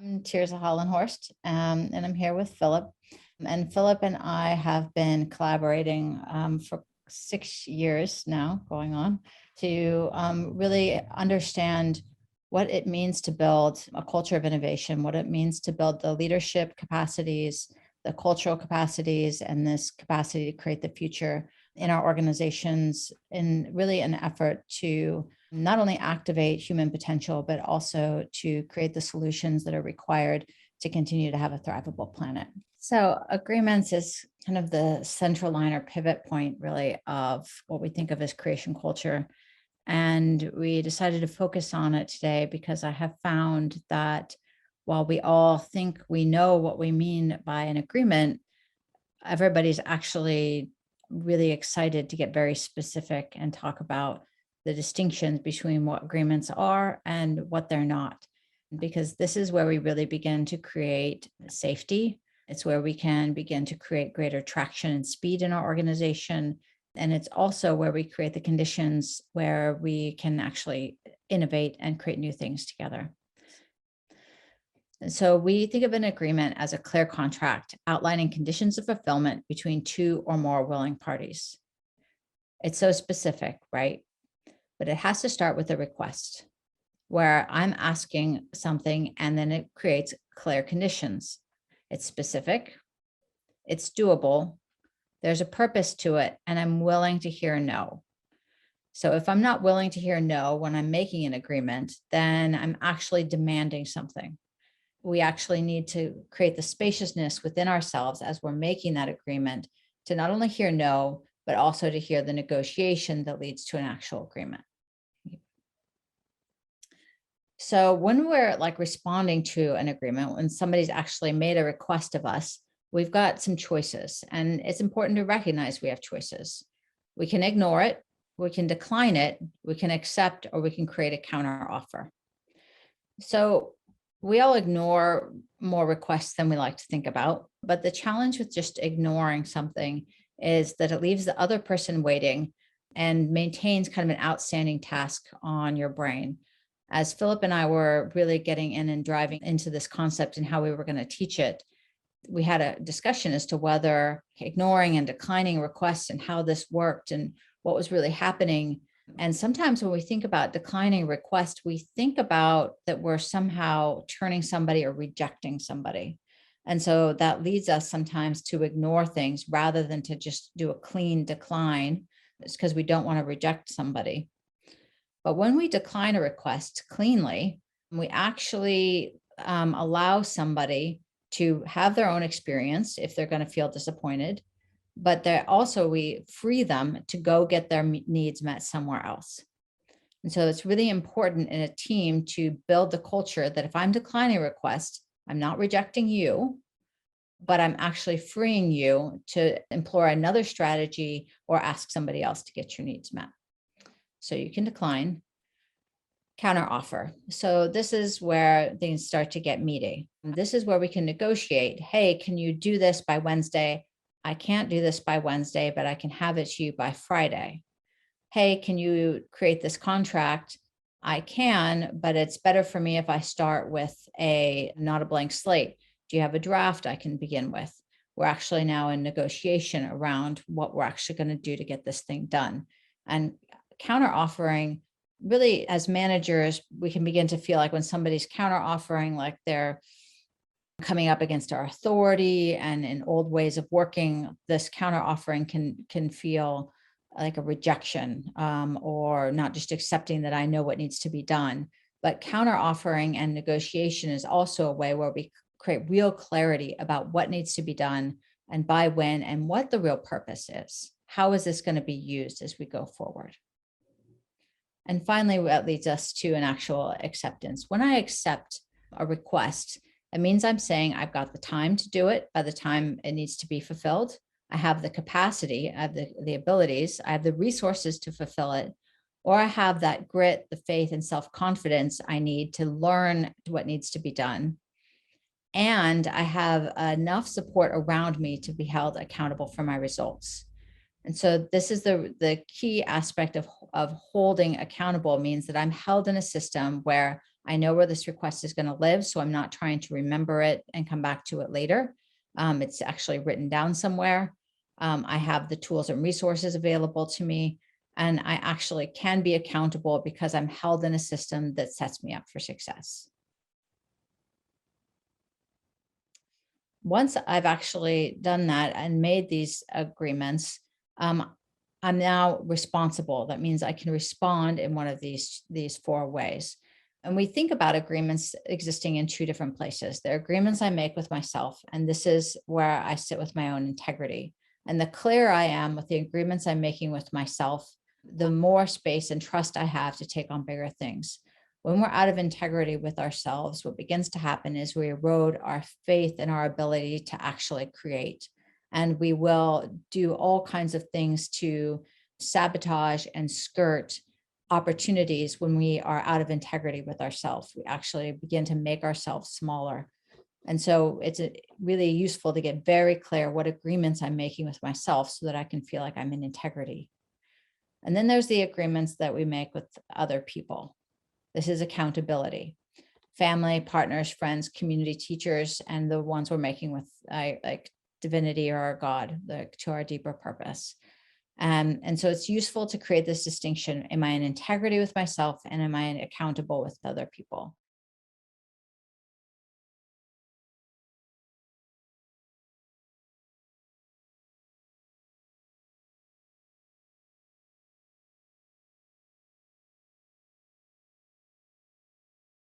I'm Tirza Hollenhorst, and I'm here with Philip. And Philip and I have been collaborating for 6 years now, going on, to really understand what it means to build a culture of innovation, what it means to build the leadership capacities, the cultural capacities, and this capacity to create the future in our organizations, in really an effort to not only activate human potential, but also to create the solutions that are required to continue to have a thrivable planet. So agreements is kind of the central line or pivot point, really, of what we think of as creation culture. And we decided to focus on it today because I have found that while we all think we know what we mean by an agreement, everybody's actually really excited to get very specific and talk about the distinctions between what agreements are and what they're not, because this is where we really begin to create safety. It's where we can begin to create greater traction and speed in our organization. And it's also where we create the conditions where we can actually innovate and create new things together. And so we think of an agreement as a clear contract outlining conditions of fulfillment between two or more willing parties. It's so specific, right? But it has to start with a request where I'm asking something and then it creates clear conditions. It's specific, it's doable, there's a purpose to it, and I'm willing to hear no. So if I'm not willing to hear no when I'm making an agreement, then I'm actually demanding something. We actually need to create the spaciousness within ourselves as we're making that agreement to not only hear no, but also to hear the negotiation that leads to an actual agreement. So when we're responding to an agreement, when somebody's actually made a request of us, we've got some choices, and it's important to recognize we have choices. We can ignore it, we can decline it, we can accept, or we can create a counter offer. So we all ignore more requests than we like to think about, but the challenge with just ignoring something is that it leaves the other person waiting and maintains kind of an outstanding task on your brain. As Philip and I were really getting in and driving into this concept and how we were going to teach it, we had a discussion as to whether ignoring and declining requests and how this worked and what was really happening. And sometimes when we think about declining request, we think about that we're somehow turning somebody or rejecting somebody. And so that leads us sometimes to ignore things rather than to just do a clean decline. It's because we don't want to reject somebody. But when we decline a request cleanly, we actually allow somebody to have their own experience if they're going to feel disappointed, but we free them to go get their needs met somewhere else. And so it's really important in a team to build the culture that if I'm declining a request, I'm not rejecting you, but I'm actually freeing you to employ another strategy or ask somebody else to get your needs met. So you can decline. Counteroffer. So this is where things start to get meaty. This is where we can negotiate. Hey, can you do this by Wednesday? I can't do this by Wednesday, but I can have it to you by Friday. Hey, can you create this contract? I can, but it's better for me if I start with not a blank slate. Do you have a draft I can begin with? We're actually now in negotiation around what we're actually going to do to get this thing done. And counteroffering, really, as managers, we can begin to feel like when somebody's counteroffering, like they're coming up against our authority, and in old ways of working, this counteroffering can feel like a rejection, or not just accepting that I know what needs to be done. But counteroffering and negotiation is also a way where we create real clarity about what needs to be done and by when and what the real purpose is. How is this going to be used as we go forward? And finally, that leads us to an actual acceptance. When I accept a request, it means I'm saying I've got the time to do it by the time it needs to be fulfilled. I have the capacity, I have the abilities, I have the resources to fulfill it, or I have that grit, the faith, and self-confidence I need to learn what needs to be done. And I have enough support around me to be held accountable for my results. And so this is the key aspect of of holding accountable means that I'm held in a system where I know where this request is going to live. So I'm not trying to remember it and come back to it later. It's actually written down somewhere. I have the tools and resources available to me, and I actually can be accountable because I'm held in a system that sets me up for success. Once I've actually done that and made these agreements, I'm now responsible. That means I can respond in one of these four ways. And we think about agreements existing in two different places. There are agreements I make with myself, and this is where I sit with my own integrity. And the clearer I am with the agreements I'm making with myself, the more space and trust I have to take on bigger things. When we're out of integrity with ourselves, what begins to happen is we erode our faith in our ability to actually create. And we will do all kinds of things to sabotage and skirt opportunities when we are out of integrity with ourselves. We actually begin to make ourselves smaller. And so it's really useful to get very clear what agreements I'm making with myself so that I can feel like I'm in integrity. And then there's the agreements that we make with other people. This is accountability. Family, partners, friends, community teachers, and the ones we're making with like divinity or our God, to our deeper purpose. And so it's useful to create this distinction. Am I in integrity with myself, and am I accountable with other people?